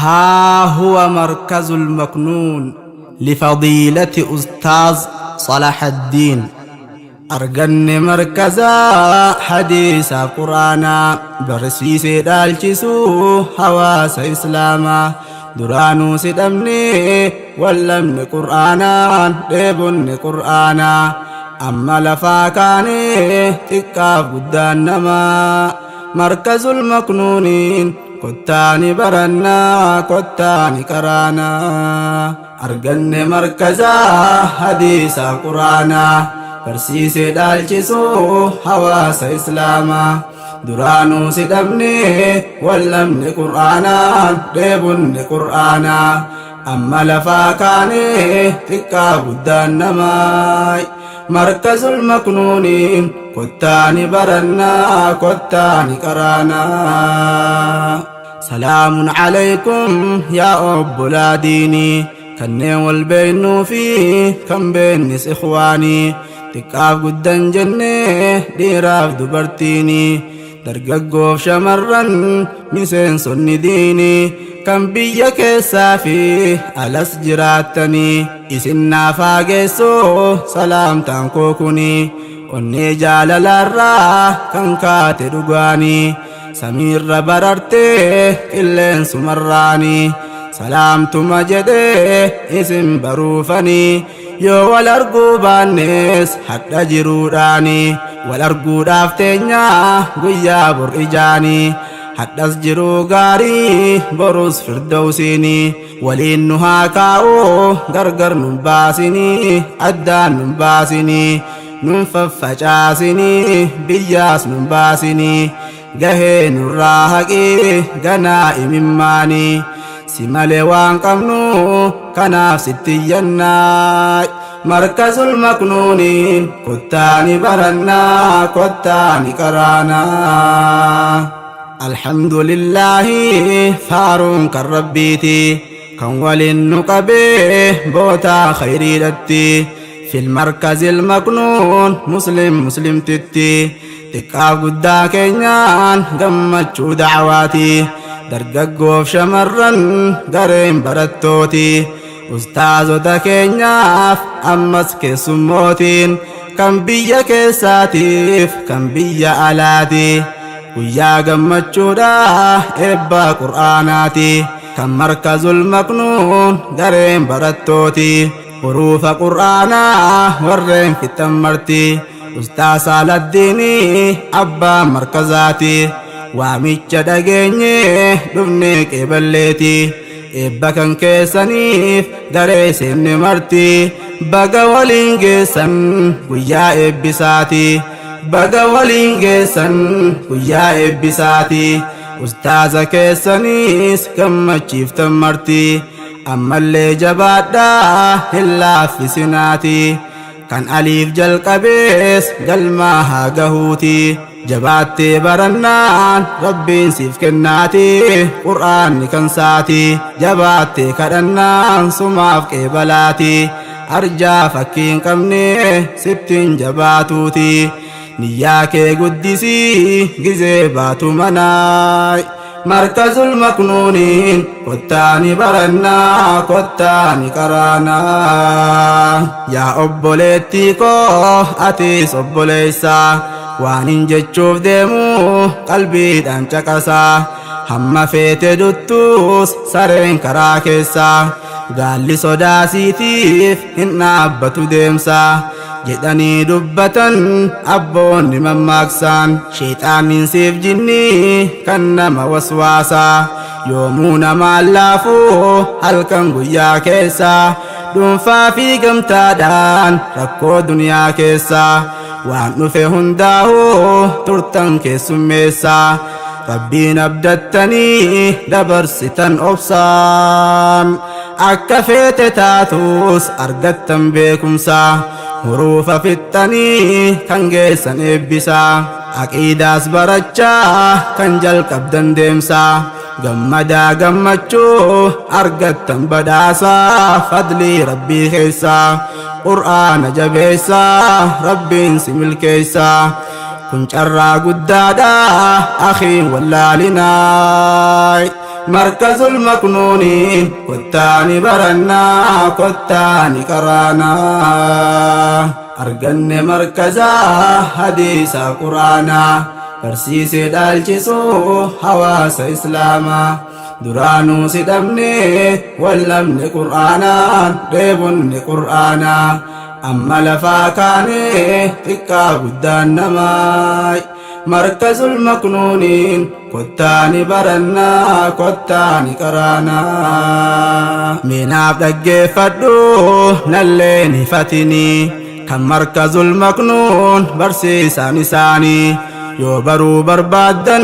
ها هو مركز المكنون لفضيلة أستاذ صلاح الدين. أرجن مركزا حديث قرانا برسيس دالجسو حواس إسلاما درانو سدمني ولمن قرانا ديبن قرانا أما لفاكاني تكاف قدان نما مركز المكنونين كتاني برنا كتاني كرانا أرجن مركزا حديث قرانا برسيس دالجسو حواس إسلاما درانو سدمني ولمن قرانا ديبن قرانا أما لفاكاني تكا بدان نماي مركز المكنونين كتاني برنا كتاني كرانا. سلام عليكم يا أب لاديني كني والبين في كم بين إخواني تكاف قدن جنة ديراف دبرتيني درققوف شمرن مسين سن ديني كم بيك سافي ألس جراتني إسنا فاقسو سلام تنكوكني وني جال لرا كان كاتدقاني سمير بررتي كلين سمراني سلام تمجدي اسم بروفني يو والارقو بانيس حتى جروداني والارقو دافتينيا قيا برئجاني حتى سجرو غاري بروس فردوسيني ولين نهاكاو غرغر نباسيني أدان نباسيني ننففجاسيني بياس نباسيني غهي نراهقي غنائم ماني سمالي وان قمنو كناف ستينا مركز المكنونين كتاني برنا كتاني كرانا. الحمد لله فارون كالربيتي كان ولن قبيه بوتا خيري لتي في المركز المكنون مسلم تتي تكا قدا كينيان قمتشو دعواتي درققوف شمرن قرين برتوتي أستاذ تكينياف أمس كسموتين كم بيا كساتيف كم بيا ألاتي ويا قمتشو دا إبا قرآناتي كم مركز المكنون قرين برتوتي حروف قرآنا ورين في تمرتي أستاذ على الديني أبا مركزاتي واميتش دقيني دبنيك إبليتي إبا كان كيسانيف دريسين مرتي بقى ولين جيسان ويا إبساتي بقى ولين جيسان ويا إبساتي أستاذ كيسانيس كم تشيف تمرتي أما اللي جبادا إلا في سناتي كان أليف جل قبيس قل ما قهوتي جباتي برنان ربي سيف كناتي قرآن كان ساتي جباتي كرنان سماف كيبلاتي أرجا فكين قمني ستين جباتوتي نياكي قدسي جزيباتو مناي مركز المكنونين كتاني برنا كتاني كرانا. يا أبوليتي كو أتيس أبوليسا وانين جتشوف ديمو قلبي دان چكسا هم فيت دوتوس سرين كراكسا قال لي صداسيتيف هنا أبتو ديمسا جدني دبتن أبون مماكسان شيطان سيف جني كنما وسواسا يومون مالافو هل كان قيا كيسا دنفا في قمتادان ركو دنيا كيسا وأن في هنداهو ترتن كيسميسا ربي نبدتني دبر ستن أبصان أكفيت تاتوس أرقدتن بكمسا حروف في التني كان جيسن إبسا أكيداس برجا كان جل كبدن ديمسا قمدا قمتشو أرقدتن بداسا فضلي ربي خيسا قرآن جبيسا ربي سمل كيسا كن شرا قدادا أخي ولا لناي مركز المكنون كتاني برنا كتاني قرانا أرجن مركزا حديث قرانا برسيس دالجسو حواس إسلاما درانو سدمني ولمني قرانا ريبني قرانا أما لفاكاني تكا قدان نماي مركز المكنونين كتاني برنا كتاني قرانا من عبدك فدو نليني فتني كم مركز المكنون برسيسا نساني يوبرو بربادا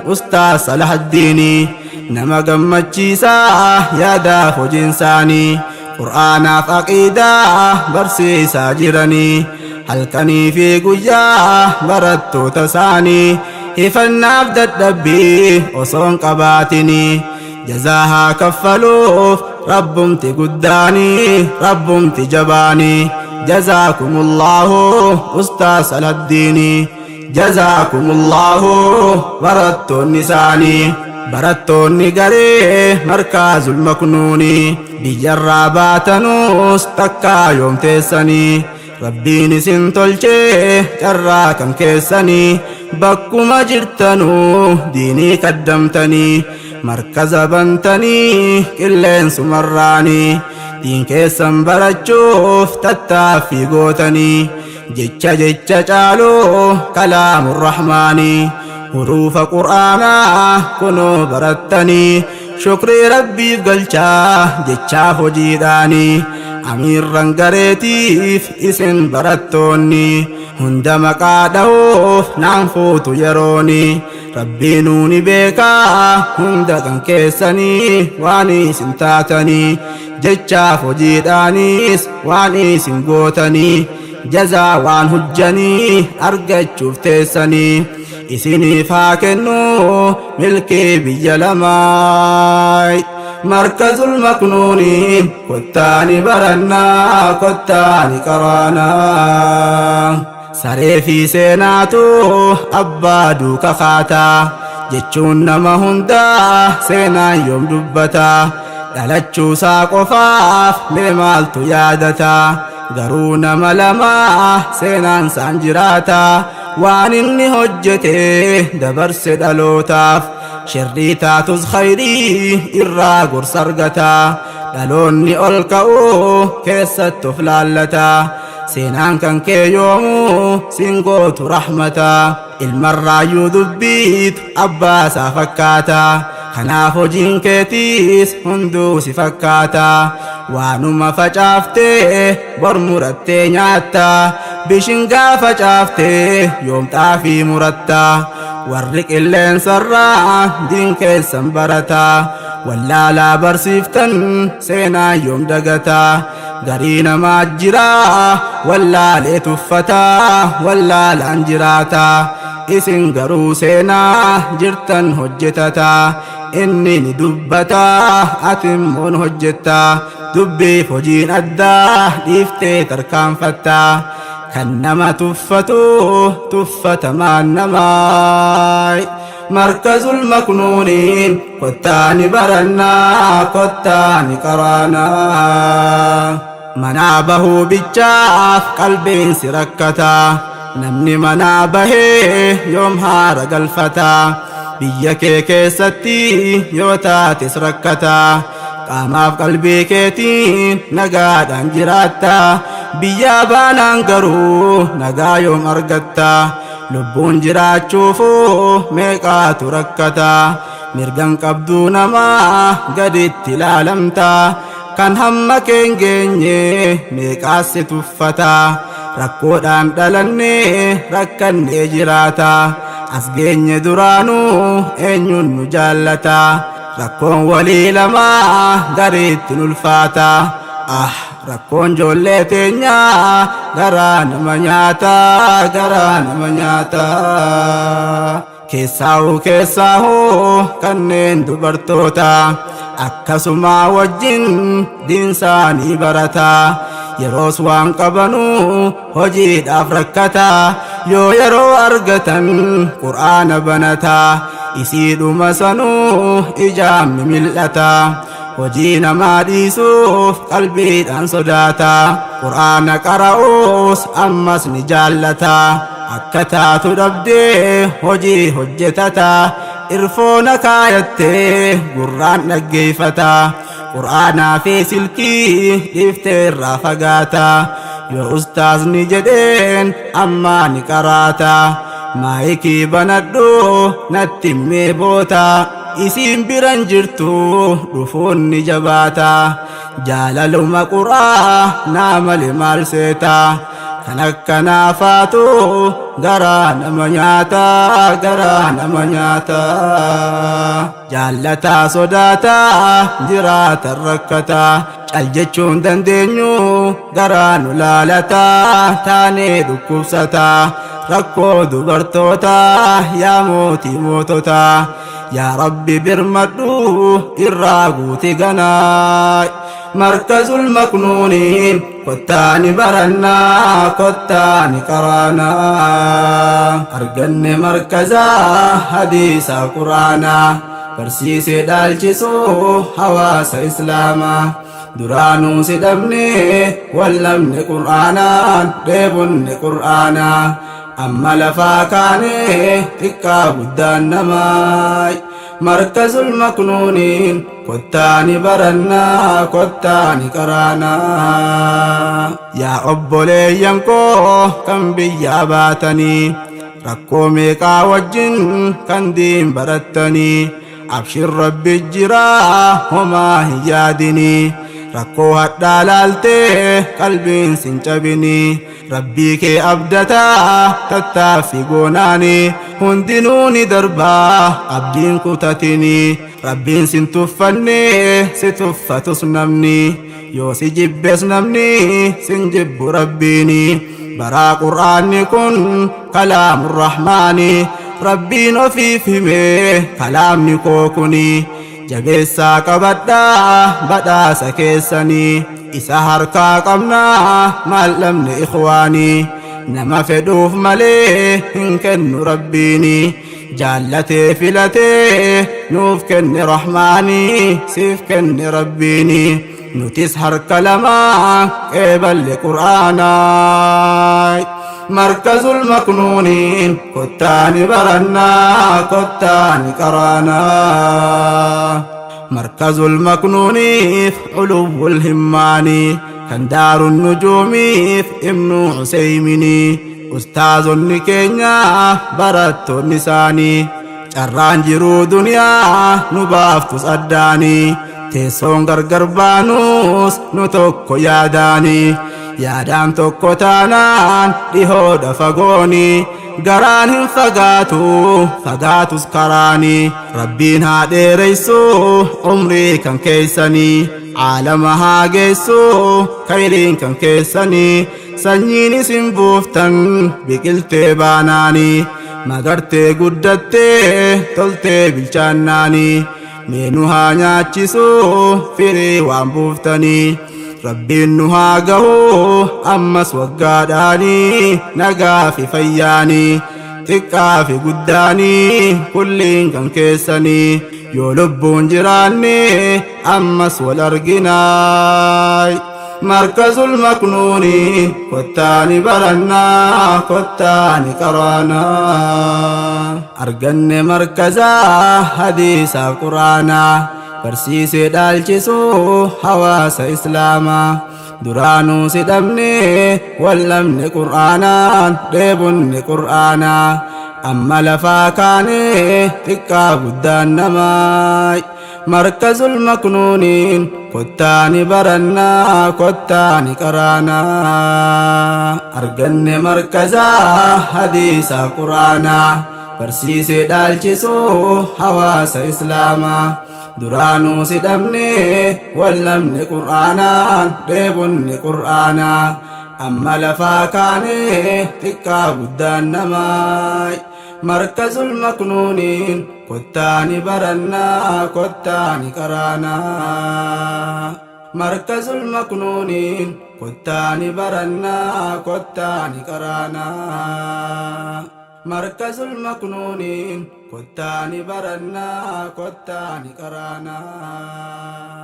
أستاذ صلاح الديني نما قمتشيسا يا دافو جنساني قرآن فقيدا برسيسا جراني halkanii fi guyyaa barattuu tasaanii hifannaaf dadhabbii osoon qabaatini jazaa haa kaffaluuf rabbumti guddaanii rabbumti jabaanii jazaakumullahu ustaaz Saladdiini jazaakumullahu barattoonni isaanii barattoonni garee markaazul maknuuni biyyarraa baatanuus takkaa yoomteessanii rabbiin isin tolchee carraa kan keessanii bakkuma jirtanuu diinii kaddamtanii markaza bantanii qilleensumarraanii diin keessan barachuuf tattaaffii gootanii jecha jecha caaluu kalaamurrahmaanii huruufa qur'aanaa kunoo barattanii shukrii rabbiif galchaa jechaaf hojiidhaanii amiirran gareetiif isin barattoonni hunda maqaa dha'uuf naan fuutu yerooni rabbiinuuni beekaa hunda kan keessanii waan isin taatanii jechaaf hojiidhaanis waan isin gootanii jazaa waan hujjanii argachuuf teessanii isiniif haa kennu milkii biyya lamaay markazul maknuuni kottaani barannaa kottaani qaraanaa saree fi seenaatu abbaa duuka kaataa jechuun nama hundaa seenaan yoom dubbataa dhalachuusaa qofaaf mee maaltu yaadataa garuu nama lamaa seenaan isaan jiraataa waan inni hojjete dabarse dhalootaaf sharrii taatus khayrii irraa gorsa argataa dhaloonni ol ka'uu keessatti of laallataa seenaan kan kee yoomuu sin gootu rahmataa ilmarraayyuu dubbiitu abbaasaa fakkaataa kanaaf hojiin keetiis hunduu si fakkaataa waanuma facaaftee bor murattee nyaattaa bishingaa facaaftee yoom xaafii murattaa warri qilleensarraa diin keessan barataa wallaalaa barsiiftan seenaa yoom dagataa garii namaa jiraa wallaalee tuffataa wallaalaan jiraataa isin garuu seenaa jirtan hojjetataa inni ni dubbataa atimmoon hojjettaa dubbiif hojiin addaa dhiiftee tarkaanfattaa kan nama tuffatu tuffatamaan namaay markazul maknuuniin kottaani barannaa kottaani qaraanaa manaa bahuu bichaaf qalbiin si rakkataa namni manaa bahee yoom haara galfataa biyya kee keessatti yoo taates rakkataa qaamaaf qalbii keetiin nagaadhaan jiraattaa biyyaa baanaan garuu nagaa yoom argattaa lubbuun jiraachuufuu meeqaatu rakkataa mirgan qabduu namaa gaditti ilaalamtaa kan hamma keen geenye meeqaasi tuffataa rakkoodhaan dhalannee rakkannee jiraataa as geenye duraanuu eenyuun nu jaallataa rakkoon walii lamaa gariitti nulfaataa rakkoon joollee teenyaa garaa nama nyaataa garaa nama nyaataa keessaa'u kanneen dubartootaa akkasuma wajjin diinsaanii barataa yeroos waan qabanuu hojiidhaaf rakkataa yoo yeroo argatan qur'aana banataa isiidhuma sanuu ijaamni mil'ata hojii namaa dhiisuuf qalbiidhaan sodaata qur'aana qara'uus ammas ni jaallata akka taatu dhabdee hojii hojjetata irfoona kaayattee gurraan dhaggeeffata qur'aanaa fi silkii dhiiftee irraa fagaata yoo ustaazni jedheen ammaa ni qaraata maayikii banadhu natti himee boota isiin biran jirtu dhufuun ni jabaata jaalaluma qur'aanaa malee maal seeta kan akkanaa faatu garaa nama nyaata jaallataa sodaata jiraata rakkata cal jechuun dandeenyu garaa nu laalata taanee dhukkubsata rakkoo dubartoota yaa mootii mootota yaa rabbi birmadhu irraa guuti ganaa markazul maknuuniin kottaani barannaa kottaani qaraanaa arganne markazaa hadiisa quraanaa barsiisee dhaalchisuu hawaasa islaamaa duraanuu si dhabne wallabne qur'aanaan dheebunne qur'aanaa amma lafaa kaanee xiqqaa guddaan namaay markazul maknuuniin kottaani barannaa kottaani qaraanaa yaa obboleeyyan koo kan biyyaa baatanii rakkoo meeqaa wajjin kan diin barattanii abshir rabbi jiraa homaa hin yaadinii rakkoo hadhaa laaltee qalbiin sin cabinii rabbii kee abdataa tattaaffii goonaanii hundinuu ni darbaa abdiin kutatinii rabbiin sin tuffannee si tuffatus namni yoo si jibbees namni sin jibbu rabbiini baraa qur'aanni kun kalaamurrahmaani rabbiin ofiif himee kalaamni koo kuni jabeessaa qabadhaa badhaasa keessanii isa harkaa qabnaa maal dhabne ikhwaanii nama fedhuuf malee hin kennu rabbiini jaallatee filatee nuuf kenne rahmaanii siif kenne rabbiini nutis harka lamaa qeeballe qur'aanaa مركز المكنونين كتاني برنا كتاني قرانا مركز المكنونين علو الهماني كان دار النجوم ابن عسيمني أستاذ النكينيا برات النساني شران جرو دنيا نبافت صداني تيسون غرغر بانوس نتوكو ياداني yaadaan tokko taanaan dhihoodha fagooni garaan hin fagaatus karaani rabbiin haa dheereysu umrii kan keeysanii caalama haa geessu khayriin kan keessanii sanyiin isin buuftan biqiltee baanaanii magartee guddattee toltee bilchaannaanii meenu haa nyaachisu firii waan buuftanii rabbiin nu haa gahu ammas waggaadhaanii nagaa fi fayyaanii xiqqaa fi guddaanii kulliin kan keessanii yoo lubbuun jiraanne ammas wal arginaay markazul maknuuni kottaani barannaa kottaani qaraanaa arganne markazaa hadiisa quraanaa barsiisee dhaalchisuu hawaasa islaamaa duraanuu si dhabne wallabne qur'aanaan dheebunne qur'aanaa amma lafaa kaanee xiqqaa guddaan namaay markazul maknuuniin kottaani barannaa kottaani qaraanaa arganne markazaa hadiisa qur'aanaa barsiisee dhaalchisuu hawaasa islaamaa duraanuu si dhabne wallabne qur'aanaan dheebunne qur'aanaa amma lafaa kaanee xiqqaa guddaan namaay markazul maknuuniin kottaani barannaa kottaani qaraanaa markazul maknuuniin kottaani barannaa kottaani qaraanaa مركز المكنونين kottaani barannaa kottaani qaraanaa.